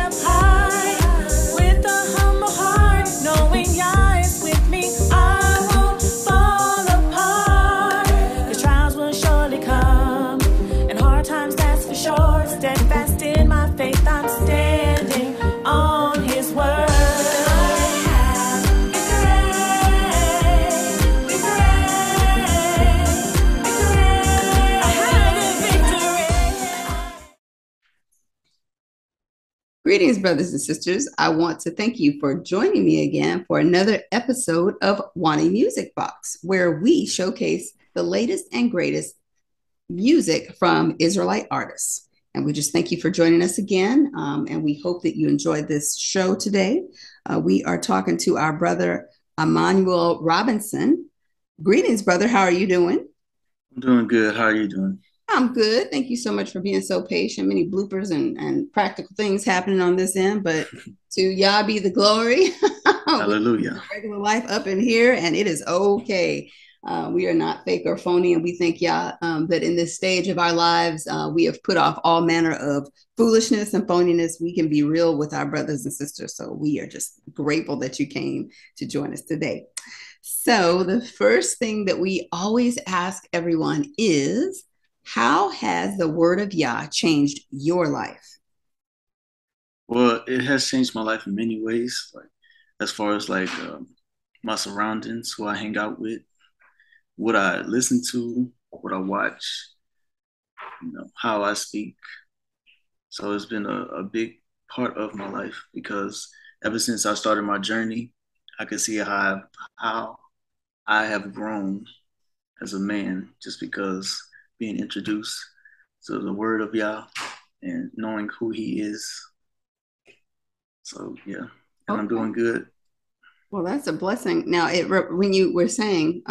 up high with a humble heart, knowing Yah is with me. I won't fall apart. The trials will surely come, and hard times, that's for sure. Steadfast in my faith, I'm standing on His word. Greetings, brothers and sisters. I want to thank you for joining me again for another episode of YWYH Music Box, where we showcase the latest and greatest music from Israelite artists. And we just thank you for joining us again. And we hope that you enjoyed this show today. We are talking to our brother Amanu'el Robinson. Greetings, brother. How are you doing? I'm doing good. How are you doing? I'm good. Thank you so much for being so patient. Many bloopers and practical things happening on this end, but to Yah be the glory. Hallelujah. Regular life up in here, and it is okay. We are not fake or phony, and we thank Yah that in this stage of our lives, we have put off all manner of foolishness and phoniness. We can be real with our brothers and sisters. So we are just grateful that you came to join us today. So the first thing that we always ask everyone is, how has the word of Yah changed your life? Well, it has changed my life in many ways. Like as far as my surroundings, who I hang out with, what I listen to, what I watch, how I speak. So it's been a big part of my life because ever since I started my journey, I could see how I have grown as a man just because being introduced to the word of Yah and knowing who He is. So yeah, and I'm doing good. Well, that's a blessing. Now, when you were saying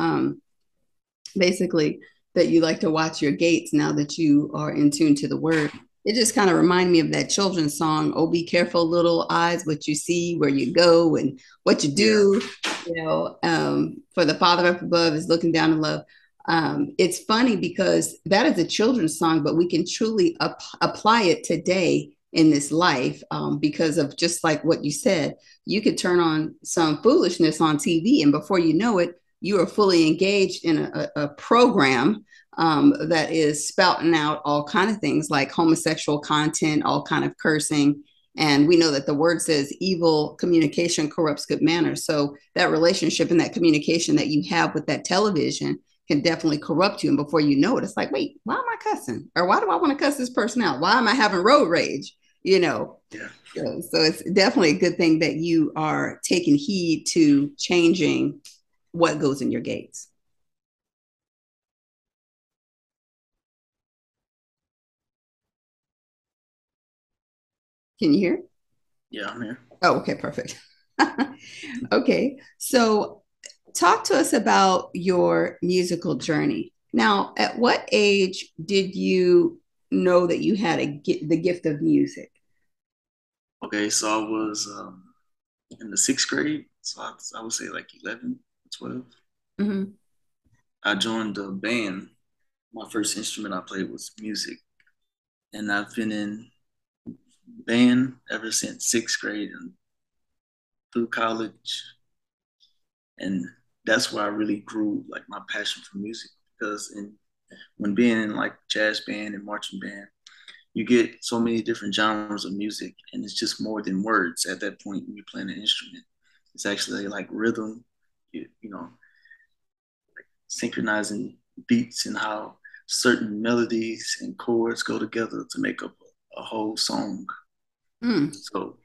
basically that you like to watch your gates now that you are in tune to the word, it just kind of reminded me of that children's song, "Oh, be careful, little eyes, what you see, where you go, and what you do." Yeah. For the Father up above is looking down in love. It's funny because that is a children's song, but we can truly apply it today in this life because of just like what you said. You could turn on some foolishness on TV, and before you know it, you are fully engaged in a program that is spouting out all kind of things like homosexual content, all kind of cursing. And we know that the word says evil communication corrupts good manners. So that relationship and that communication that you have with that television can definitely corrupt you. And before you know it, it's like, wait, why am I cussing? Or why do I want to cuss this person out? Why am I having road rage? Yeah. So it's definitely a good thing that you are taking heed to changing what goes in your gates. Can you hear? Yeah, I'm here. Oh, okay, perfect. Okay, so talk to us about your musical journey. Now, at what age did you know that you had the gift of music? Okay, so I was in the 6th grade, so I would say like 11, 12. Mm-hmm. I joined a band. My first instrument I played was music, and I've been in band ever since 6th grade and through college. And that's where I really grew like my passion for music, because when being in like jazz band and marching band, you get so many different genres of music, and it's just more than words at that point when you're playing an instrument. It's actually like rhythm, like synchronizing beats and how certain melodies and chords go together to make up a whole song. So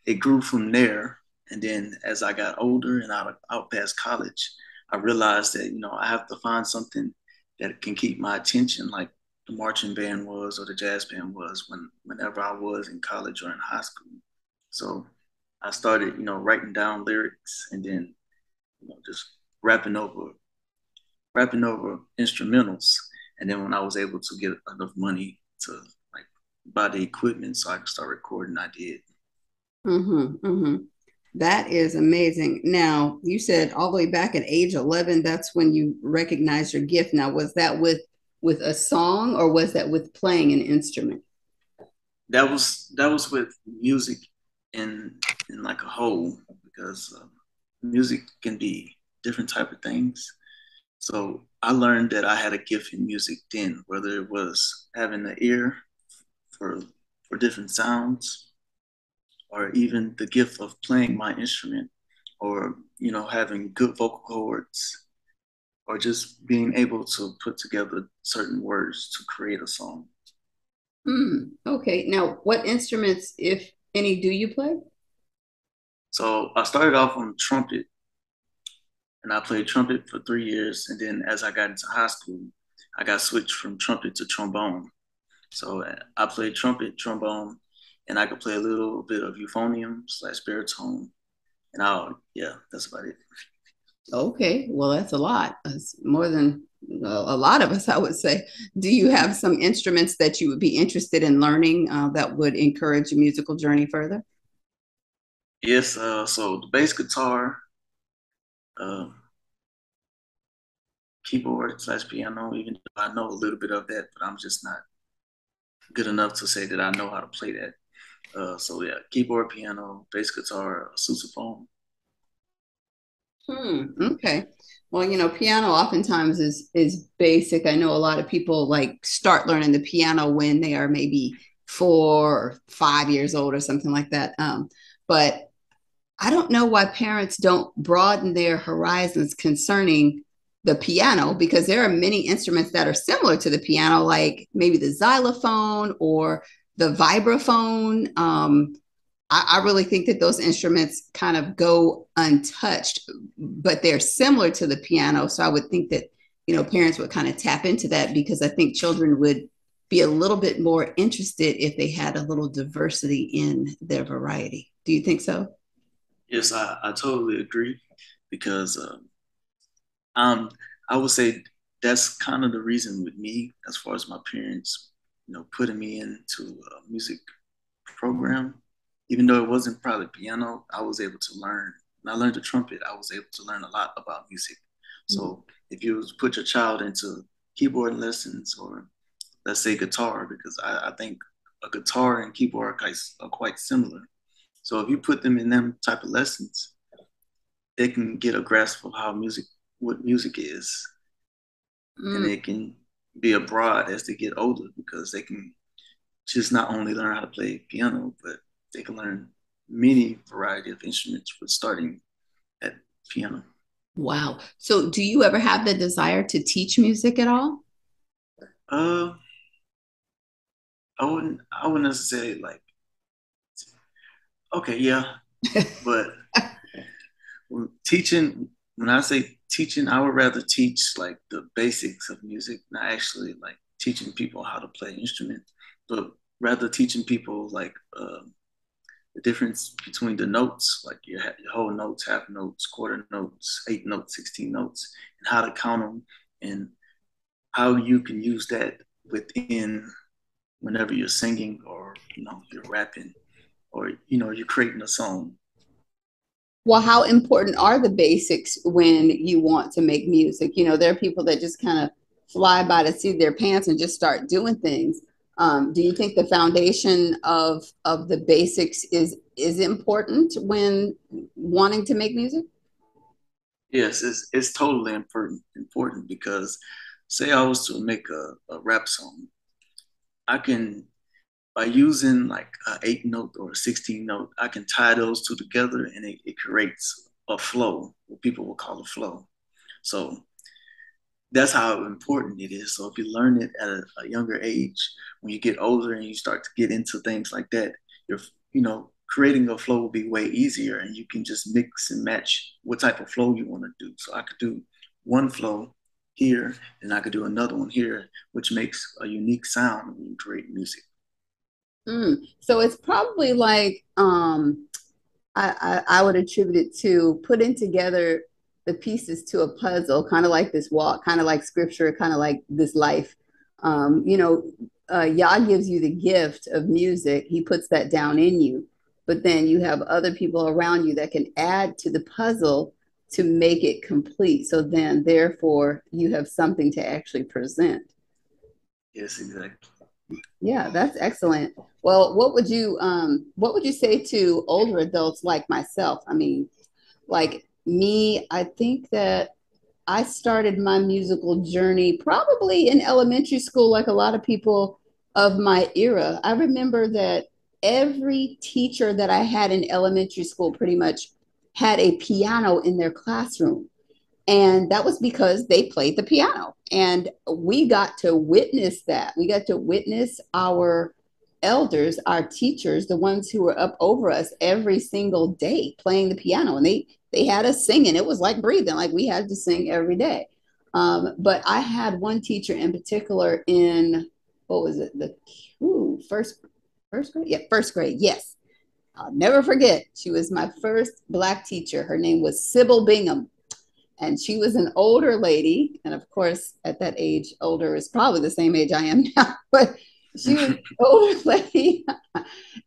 it grew from there. And then as I got older and out past college, I realized that, I have to find something that can keep my attention, like the marching band was or the jazz band was whenever I was in college or in high school. So I started, writing down lyrics and then, just rapping over instrumentals. And then when I was able to get enough money to like buy the equipment so I could start recording, I did. Mm-hmm, mm-hmm. That is amazing. Now, you said all the way back at age 11, that's when you recognized your gift. Now, was that with a song or was that with playing an instrument? That was with music in like a whole, because music can be different type of things. So I learned that I had a gift in music then, whether it was having the ear for different sounds, or even the gift of playing my instrument, or having good vocal cords, or just being able to put together certain words to create a song. Okay. Now, what instruments, if any, do you play? So I started off on trumpet, and I played trumpet for 3 years. And then as I got into high school, I got switched from trumpet to trombone. So I played trumpet, trombone, and I could play a little bit of euphonium slash baritone. And yeah, that's about it. Okay, well, that's a lot. It's more than a lot of us, I would say. Do you have some instruments that you would be interested in learning that would encourage your musical journey further? Yes, so the bass guitar, uh, keyboard slash piano, even though I know a little bit of that, but I'm just not good enough to say that I know how to play that. So yeah, keyboard, piano, bass guitar, sousaphone. Okay. Well, piano oftentimes is basic. I know a lot of people like start learning the piano when they are maybe 4 or 5 years old or something like that. But I don't know why parents don't broaden their horizons concerning the piano, because there are many instruments that are similar to the piano, like maybe the xylophone or the vibraphone. I really think that those instruments kind of go untouched, but they're similar to the piano. So I would think that, parents would kind of tap into that, because I think children would be a little bit more interested if they had a little diversity in their variety. Do you think so? Yes, I totally agree, because um, I would say that's kind of the reason with me, as far as my parents, putting me into a music program. Even though it wasn't probably piano, I was able to learn. When I learned the trumpet, I was able to learn a lot about music. So if you put your child into keyboard lessons, or let's say guitar, because I think a guitar and keyboard are quite similar. So if you put them in them type of lessons, they can get a grasp of what music is, and Mm. they can be abroad as they get older, because they can just not only learn how to play piano, but they can learn many variety of instruments with starting at piano. Wow. So do you ever have the desire to teach music at all? Uh, I wouldn't necessarily like. Okay, yeah, but teaching. When I say teaching, I would rather teach like the basics of music, not actually like teaching people how to play instrument, but rather teaching people like the difference between the notes, like your whole notes, half notes, quarter notes, 8 notes, 16 notes, and how to count them, and how you can use that within whenever you're singing, or you're rapping, or you're creating a song. Well, how important are the basics when you want to make music? There are people that just kind of fly by the seat of their pants and just start doing things. Do you think the foundation of the basics is important when wanting to make music? Yes, it's totally important, because say I was to make a rap song, I can, by using like an 8 note or a 16 note, I can tie those two together, and it creates a flow, what people will call a flow. So that's how important it is. So if you learn it at a younger age, when you get older and you start to get into things like that, you're creating a flow will be way easier, and you can just mix and match what type of flow you want to do. So I could do one flow here, and I could do another one here, which makes a unique sound when you create music. So it's probably like I would attribute it to putting together the pieces to a puzzle, kind of like this walk, kind of like scripture, kind of like this life. Yah gives you the gift of music. He puts that down in you, but then you have other people around you that can add to the puzzle to make it complete. So then, therefore, you have something to actually present. Yes, exactly. Yeah, that's excellent. Well, what would you say to older adults like myself? I mean, like me, I think that I started my musical journey probably in elementary school, like a lot of people of my era. I remember that every teacher that I had in elementary school pretty much had a piano in their classroom. And that was because they played the piano. And we got to witness that. We got to witness our elders, our teachers, the ones who were up over us every single day playing the piano. And they had us singing. It was like breathing, like we had to sing every day. But I had one teacher in particular in, what was it? The first grade? Yeah, first grade. Yes. I'll never forget. She was my first Black teacher. Her name was Sybil Bingham, and she was an older lady. And of course, at that age, older is probably the same age I am now, but she was an older lady.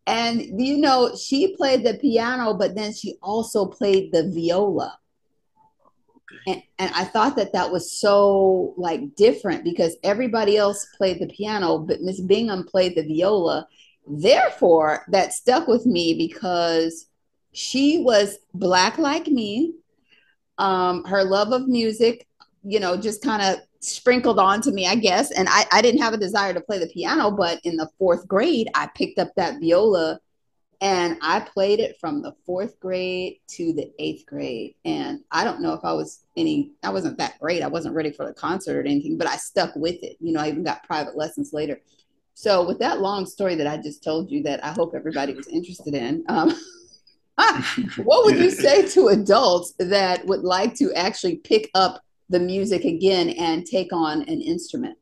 And, you know, she played the piano, but then she also played the viola. And I thought that that was so like different because everybody else played the piano, but Miss Bingham played the viola. Therefore, that stuck with me because she was Black like me. Her love of music, you know, just kind of sprinkled onto me, I guess. And I didn't have a desire to play the piano, but in the fourth grade, I picked up that viola and I played it from the fourth grade to the eighth grade. And I don't know if I wasn't that great. I wasn't ready for the concert or anything, but I stuck with it. You know, I even got private lessons later. So, with that long story that I just told you, that I hope everybody was interested in, what would you say to adults that would like to actually pick up the music again and take on an instrument?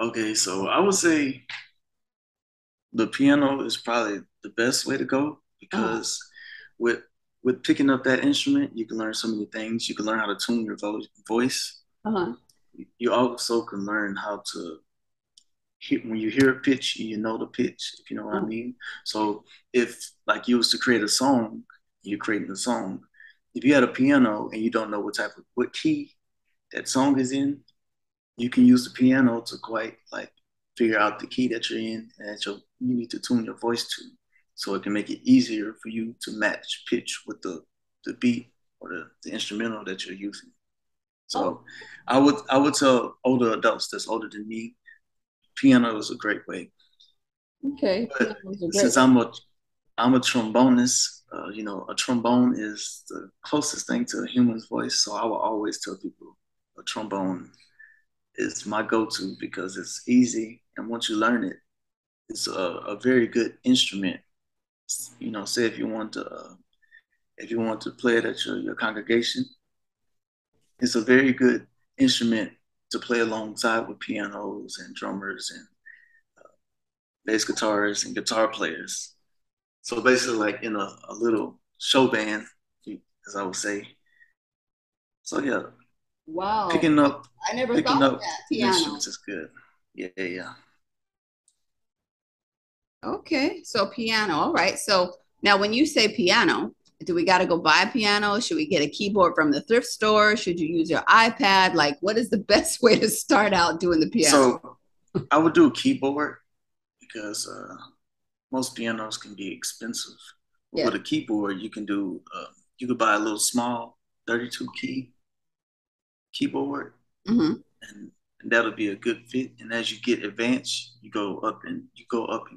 Okay, so I would say the piano is probably the best way to go Uh-huh. because with with picking up that instrument, you can learn so many things. You can learn how to tune your voice. Uh-huh. You also can learn how to when you hear a pitch, you know the pitch, if you know what I Uh-huh. mean. So if like you was to create a song, you're creating a song. If you had a piano and you don't know what key that song is in, you can use the piano to quite like figure out the key that you're in and that you need to tune your voice to. So it can make it easier for you to match pitch with the beat or the instrumental that you're using. Oh, So I would tell older adults that's older than me, piano is a great way. okay. But Piano is a great since way. I'm a trombonist, you know, a trombone is the closest thing to a human's voice. So I will always tell people a trombone is my go-to because it's easy, and once you learn it, it's a very good instrument. You know, say if you want to play it at your congregation, it's a very good instrument to play alongside with pianos and drummers and bass guitarists and guitar players. So basically, like in a little show band, as I would say. So yeah, Wow. picking up I never picking thought of up that. the Piano. instruments is good. Yeah, yeah. Okay. So piano. All right. So now when you say piano, do we got to go buy a piano? Should we get a keyboard from the thrift store? Should you use your iPad? Like, what is the best way to start out doing the piano? So I would do a keyboard because most pianos can be expensive. But Yeah. with a keyboard, you could buy a little small 32 key keyboard, Mm-hmm. and that'll be a good fit. And as you get advanced, you go up in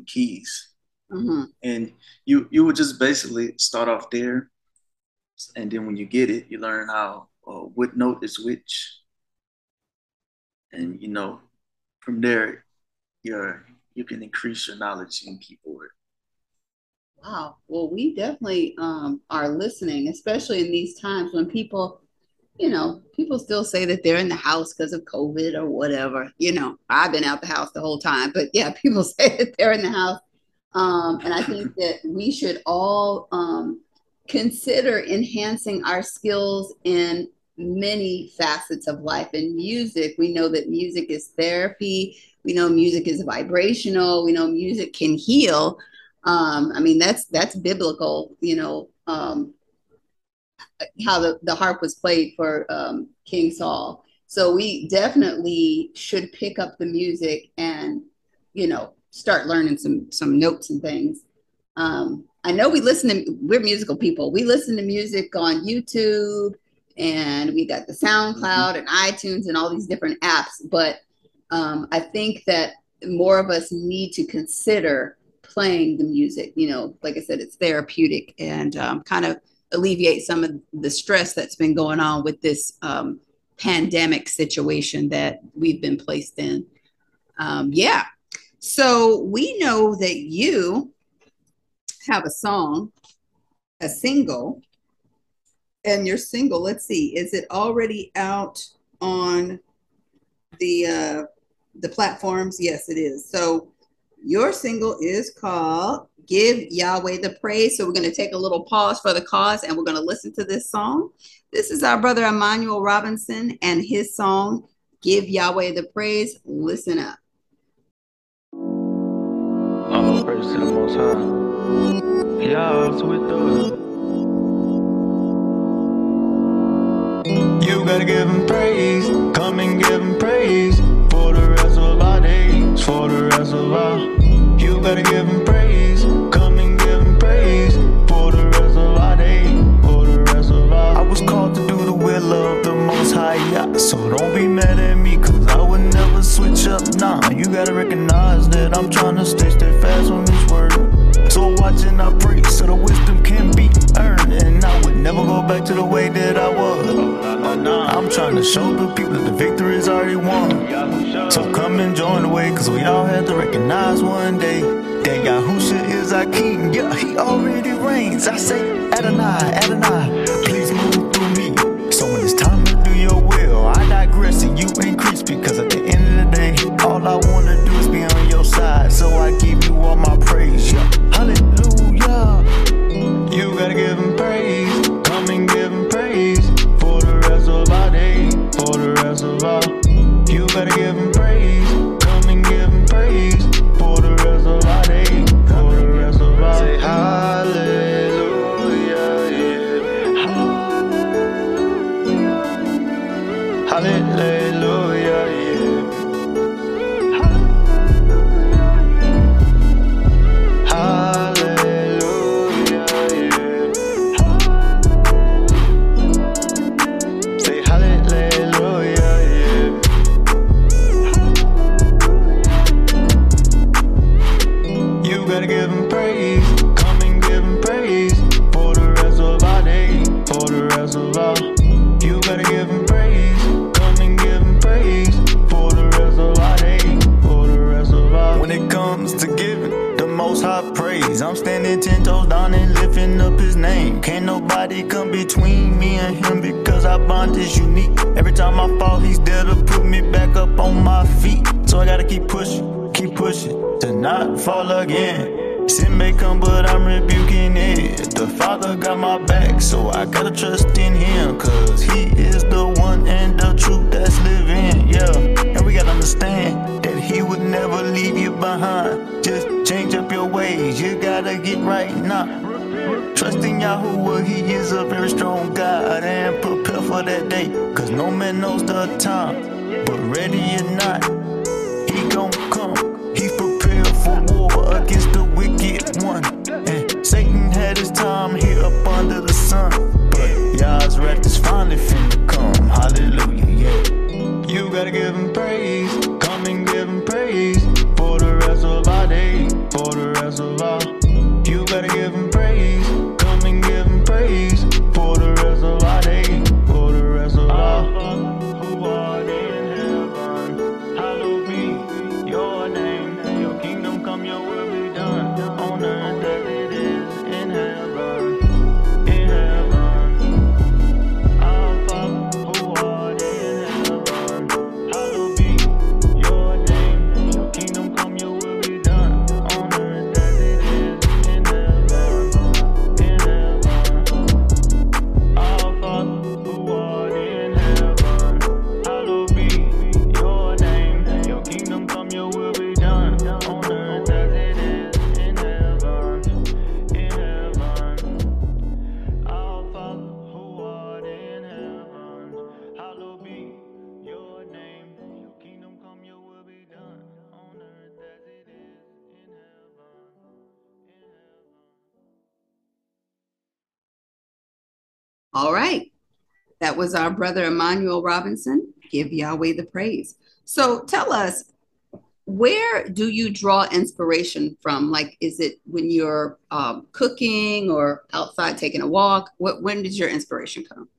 keys, Mm-hmm. and you would just basically start off there, and then when you get it, you learn how what note is which, and you know from there you can increase your knowledge in keyboard. Wow. Well, we definitely are listening, especially in these times when people, you know, people still say that they're in the house because of COVID or whatever. You know, I've been out the house the whole time, but yeah, people say that they're in the house. And I think that we should all consider enhancing our skills in many facets of life. And music, we know that music is therapy. We know music is vibrational. We know music can heal. I mean, that's biblical. You know, how the harp was played for King Saul. So we definitely should pick up the music and, start learning some notes and things. I know we're musical people. We listen to music on YouTube, and we got the SoundCloud and iTunes and all these different apps. But I think that more of us need to consider playing the music. Like I said, it's therapeutic and kind of alleviate some of the stress that's been going on with this pandemic situation that we've been placed in. Yeah. So we know that you have a song, a single, and your single, let's see, is it already out on the platforms? Yes, it is. So your single is called Give YWYH The Praise. So we're going to take a little pause for the cause and we're going to listen to this song. This is our brother Amanu'el Robinson and his song, Give YWYH The Praise. Listen up. All praise to the Most High. Y'all with the. You gotta give him praise. Come and give him praise for the rest of our days. For the rest of our. You gotta give him praise. Come and give him praise for the rest of our days. For the rest of our. I was called to do the will of the Most High, yeah. So don't be mad at me, cause I would never switch up. Nah, you gotta recognize that I'm trying to stay fast on this word. So watch and I pray so the wisdom can be earned, and I would never go back to the way that I was. I'm trying to show the people that the victory is already won. So come and join the way, cause we all have to recognize one day that Yahusha is our king. Yeah, he already reigns. I say Adonai, Adonai, please move through me. So when it's time to do your will, I digress and you increase, because at the end of the day, all I want to do is be on your side. So I give you all my praise. Yeah, hallelujah. You gotta give him praise. Come and give him praise for the rest of our day. For the rest of our. You gotta give him praise. Come and give him praise for the rest of our day. For the rest of our. Say hallelujah, yeah. Hallelujah, yeah. I'm standing 10 toes down and lifting up his name. Can't nobody come between me and him, because our bond is unique. Every time I fall, he's there to put me back up on my feet. So I gotta keep pushing to not fall again. Sin may come, but I'm rebuking it. The Father got my back, so I gotta trust in him, cause he is the one and the truth that's living. Yeah, and we gotta understand that he would never leave you behind. Just change up your ways, you gotta get right now. Trust in Yahuwah, he is a very strong God, and prepare for that day, cause no man knows the time. But ready or not, he gon' come. He's prepared for war against the wicked one. And Satan had his time here up under the sun, but Yah's wrath is finally finna come. Hallelujah, yeah. You gotta give him praise. Come and give him praise for the rest of our day. For the rest of our. You gotta give him praise. Come and give him praise for the rest of our day. For the rest of our. Who art in heaven, hallowed be your name. Your kingdom come, your will be done on earth as it is in heaven. In heaven. Our Father All right. That was our brother Emmanuel Robinson. Give Yahweh the praise. So tell us, where do you draw inspiration from? Like, is it when you're cooking or outside taking a walk? When does your inspiration come?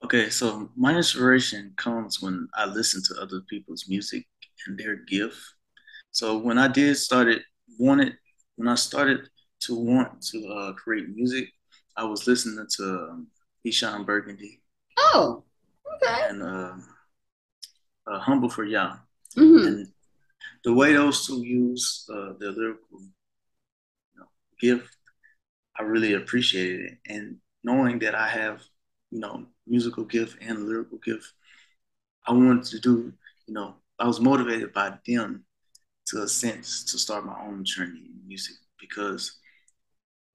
Okay, so my inspiration comes when I listen to other people's music and their gift. So wanted when I started to want to create music, I was listening to Eshawn Burgundy Oh, okay. and Humble for Yah. Mm-hmm. And the way those two use their lyrical gift, I really appreciated it. And knowing that I have, musical gift and lyrical gift, I wanted to do, I was motivated by them to a sense to start my own journey in music because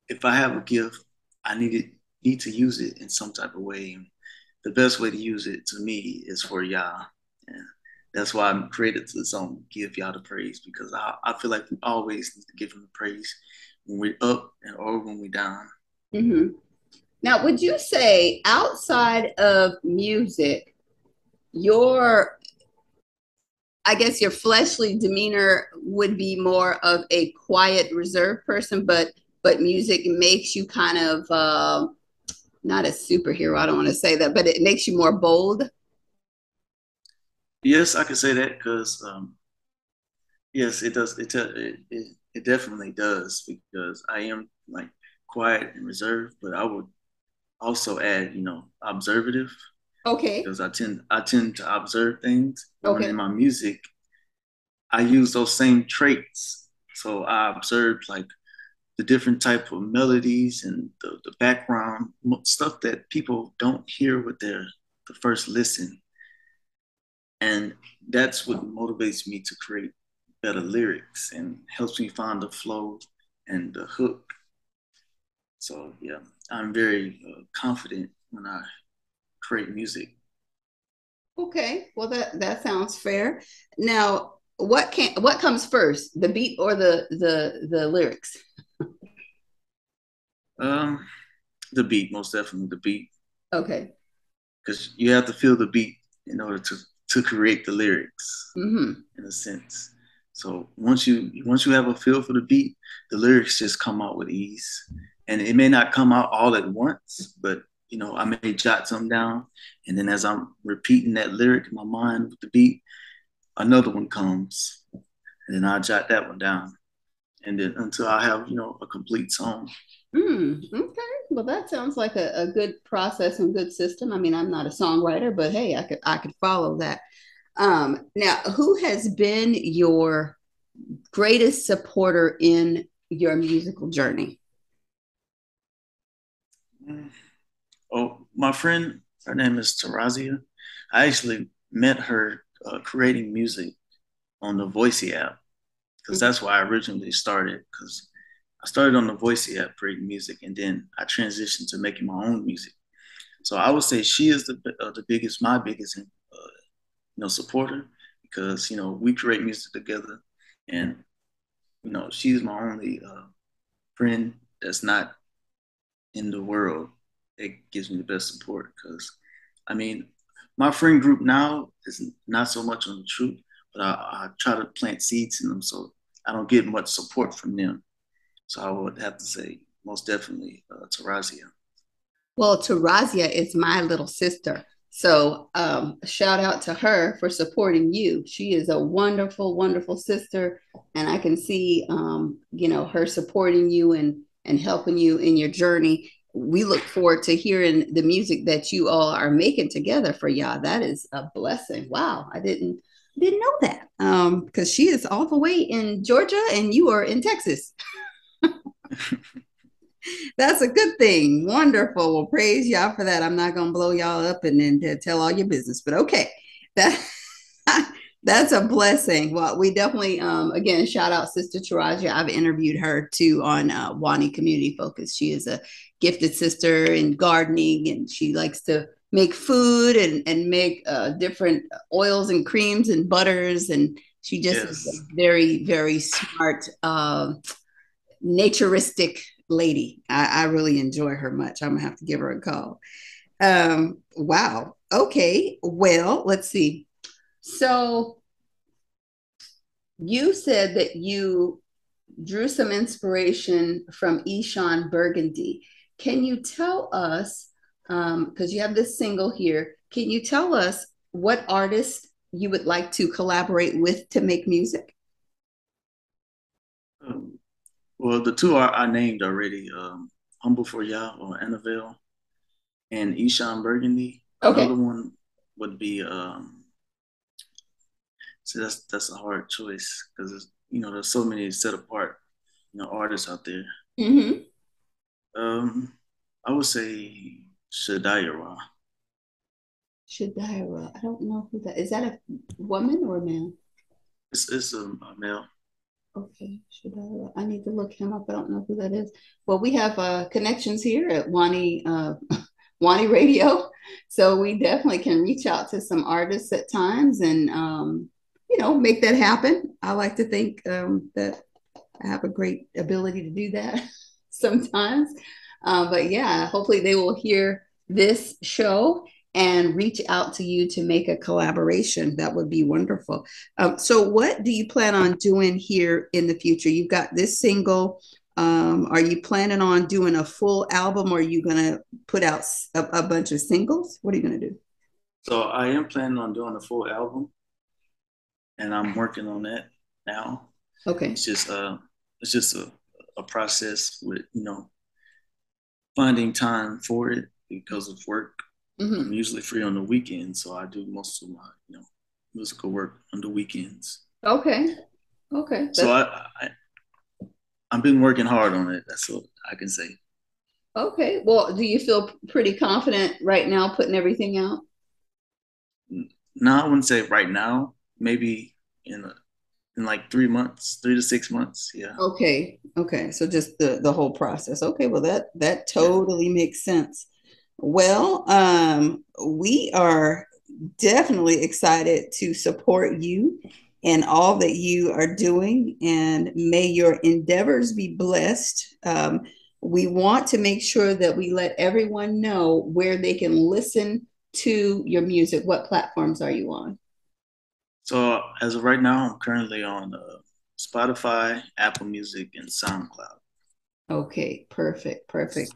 if I have a gift, I need to use it in some type of way. And the best way to use it to me is for Yah. And that's why I'm created to the song Give Yah the Praise because I feel like we always need to give him the praise when we're up and or when we're down. Mm-hmm. Now, would you say outside of music, your, I guess your fleshly demeanor would be more of a quiet, reserved person, but music makes you kind of not a superhero. I don't want to say that, but it makes you more bold. Yes, I can say that because yes, it does. It definitely does because I am like quiet and reserved, but I would also add, observative Okay. because I tend to observe things. But when in Okay. my music, I use those same traits. So I observed like the different type of melodies and the background stuff that people don't hear with the first listen. And that's what motivates me to create better lyrics and helps me find the flow and the hook. So yeah, I'm very confident when I create music. Okay. Well, that sounds fair. Now, what comes first, the beat or the lyrics? Um, the beat, most definitely the beat, Okay. because you have to feel the beat in order to create the lyrics, Mm-hmm. in a sense. So once you have a feel for the beat, the lyrics just come out with ease, and it may not come out all at once, but I may jot some down, and then as I'm repeating that lyric in my mind with the beat, another one comes, and then I jot that one down, and then until I have a complete song. Okay. Well, that sounds like a good process and good system. I mean, I'm not a songwriter, but hey, I could follow that. Now, who has been your greatest supporter in your musical journey? Oh, my friend, her name is Tarazia. I actually met her creating music on the Voicey app because that's why I originally started. Because I started on the Voicey app creating music, and then I transitioned to making my own music. So I would say she is my biggest, supporter because we create music together, and she's my only friend that's not in the world that gives me the best support because I mean my friend group now is not so much on the truth, but I try to plant seeds in them so I don't get much support from them. So I would have to say most definitely Tarazia. Well, Tarazia is my little sister. So shout out to her for supporting you. She is a wonderful, wonderful sister. And I can see, her supporting you and helping you in your journey. We look forward to hearing the music that you all are making together for y'all. That is a blessing. Wow. I didn't know that. Because she is all the way in Georgia and you are in Texas. That's a good thing. Wonderful. Well, praise y'all for that. I'm not gonna blow y'all up and then tell all your business, but okay. That that's a blessing. Well, we definitely again shout out Sister Taraja. I've interviewed her too on Wani Community Focus. She is a gifted sister in gardening and she likes to make food and make different oils and creams and butters and she just is Yes. a very, very smart naturistic lady. I really enjoy her much. I'm gonna have to give her a call. Wow. Okay. Well, let's see. So you said that you drew some inspiration from Eshawn Burgundy. Can you tell us, because you have this single here, can you tell us what artist you would like to collaborate with to make music? Well, the two are I named already, Humble for Yah or Annabelle and Eshawn Burgundy. Okay. Another one would be, so that's a hard choice because there's so many set apart artists out there. Mm-hmm. I would say Shadayara. Shadayara. I don't know who that is. That a woman or a man? It's a male. Okay, Shadayara. I need to look him up. I don't know who that is. Well, we have connections here at Wani Radio, so we definitely can reach out to some artists at times and make that happen. I like to think that I have a great ability to do that sometimes. But yeah, hopefully they will hear this show and reach out to you to make a collaboration. That would be wonderful. So what do you plan on doing here in the future? You've got this single. Are you planning on doing a full album, or are you going to put out a bunch of singles? What are you going to do? So I am planning on doing a full album, and I'm working on that now. Okay. It's just a process with finding time for it because of work. Mm-hmm. I'm usually free on the weekends, so I do most of my musical work on the weekends. Okay. So I've been working hard on it. That's what I can say. Okay. Well, do you feel pretty confident right now putting everything out? No, I wouldn't say right now. Maybe in like 3 months, 3 to 6 months. Yeah. Okay. So just the whole process. Okay. Well, that totally makes sense. Well, we are definitely excited to support you and all that you are doing, and may your endeavors be blessed. We want to make sure that we let everyone know where they can listen to your music. What platforms are you on? So as of right now, I'm currently on Spotify, Apple Music, and SoundCloud. Okay, perfect.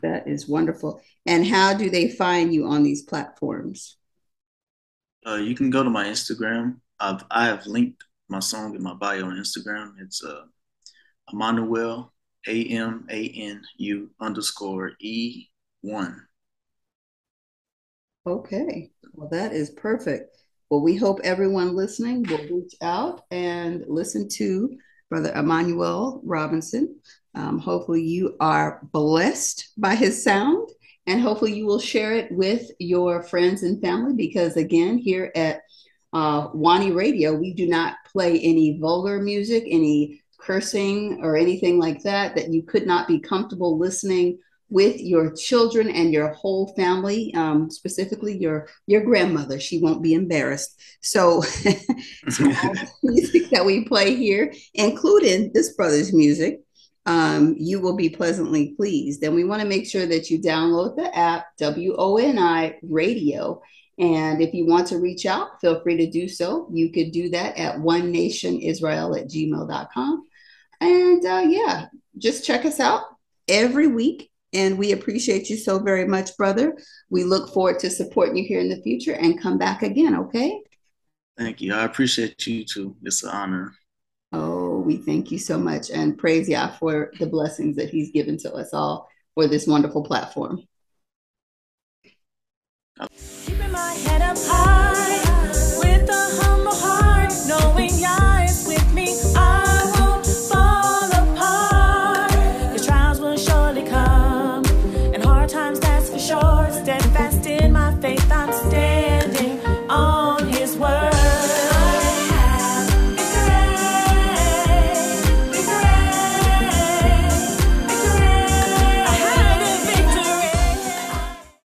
That is wonderful. And how do they find you on these platforms? You can go to my Instagram. I have linked my song in my bio on Instagram. It's Amanu'el, AMANU_E1. Okay. Well, that is perfect. Well, we hope everyone listening will reach out and listen to Brother Amanu'el Robinson. Hopefully you are blessed by his sound, and hopefully you will share it with your friends and family, because again, here at Wani Radio, we do not play any vulgar music, any cursing or anything like that you could not be comfortable listening with your children and your whole family, specifically your grandmother. She won't be embarrassed. So, all the music that we play here, including this brother's music, you will be pleasantly pleased. And we want to make sure that you download the app, WONI Radio. And if you want to reach out, feel free to do so. You could do that at onenationisrael@gmail.com. And yeah, just check us out every week. And we appreciate you so very much, brother. We look forward to supporting you here in the future, and come back again, okay? Thank you. I appreciate you too. It's an honor. Oh, we thank you so much, and praise Yah for the blessings that he's given to us all for this wonderful platform. Keeping my head up high with a humble heart, knowing Yah is with me, I won't fall apart. The trials will surely come, and hard times, that's for sure. Steadfast in my faith, I'm staying.